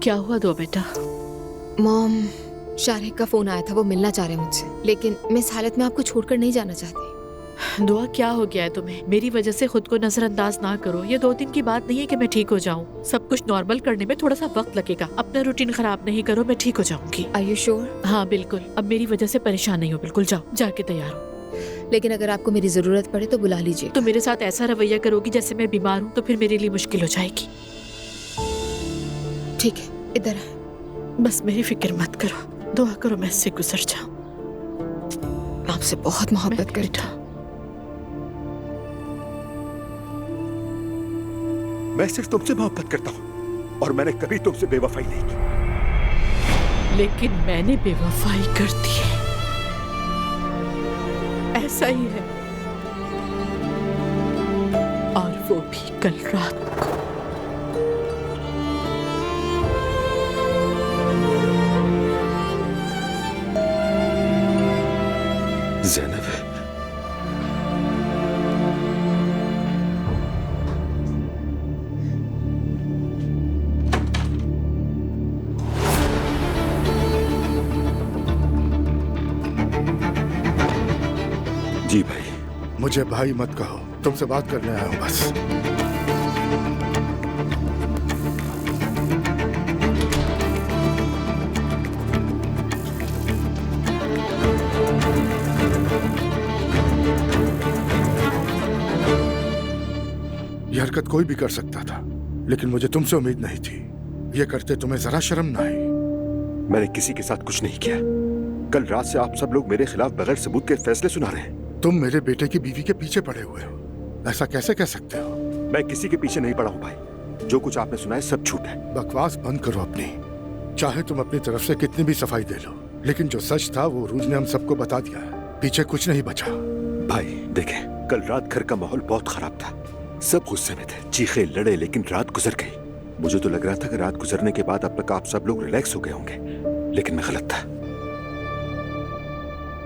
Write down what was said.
क्या हुआ दुआ बेटा? मॉम, शारिक का फोन आया था, वो मिलना चाह रहे हैं मुझसे, लेकिन मैं इस हालत में आपको छोड़कर नहीं जाना चाहती। दुआ क्या हो गया है तुम्हें? मेरी वजह से खुद को नजरअंदाज ना करो। ये 2 दिन की बात नहीं है कि मैं ठीक हो जाऊँ। सब कुछ नॉर्मल करने में थोड़ा सा वक्त लगेगा। अपना रूटीन खराब नहीं करो, मैं ठीक हो जाऊंगी। Are you sure? हाँ बिल्कुल। अब मेरी वजह से परेशान नहीं हो। बिल्कुल जाओ, जाके तैयार हो। लेकिन अगर आपको मेरी जरूरत पड़े तो बुला लीजिए। तो मेरे साथ ऐसा रवैया करोगी जैसे मैं बीमार हूँ, तो फिर मेरे लिए मुश्किल हो जाएगी। ठीक है, इधर आए। बस मेरी फिक्र मत करो, दुआ करो मैं इससे गुजर जाऊँ। आपसे बहुत मोहब्बत करता हूँ। मैं सिर्फ तुमसे मोहब्बत करता हूँ और मैंने कभी तुमसे बेवफाई नहीं की। लेकिन मैंने बेवफाई कर दी है, ऐसा ही है। और वो भी कल रात को। ज़ैनब, जी भाई। मुझे भाई मत कहो, तुमसे बात करने आया हूं बस। ये हरकत कोई भी कर सकता था, लेकिन मुझे तुमसे उम्मीद नहीं थी। ये करते तुम्हें जरा शर्म ना आई? मैंने किसी के साथ कुछ नहीं किया। कल रात से आप सब लोग मेरे खिलाफ बगैर सबूत के फैसले सुना रहे हैं। तुम मेरे बेटे की बीवी के पीछे पड़े हुए हो, ऐसा कैसे कह सकते हो? मैं किसी के पीछे नहीं पड़ा हूँ भाई। जो कुछ आपने सुना है सब झूठ है। बकवास बंद करो अपनी। चाहे तुम अपनी तरफ से कितनी भी सफाई दे लो, लेकिन जो सच था वो रूज ने हम सबको बता दिया है। पीछे कुछ नहीं बचा। भाई देखें, कल रात घर का माहौल बहुत खराब था। सब गुस्से में थे, चीखे लड़े, लेकिन रात गुजर गई। मुझे तो लग रहा था कि रात गुजरने के बाद अब तक आप सब लोग रिलैक्स हो गए होंगे, लेकिन मैं गलत था।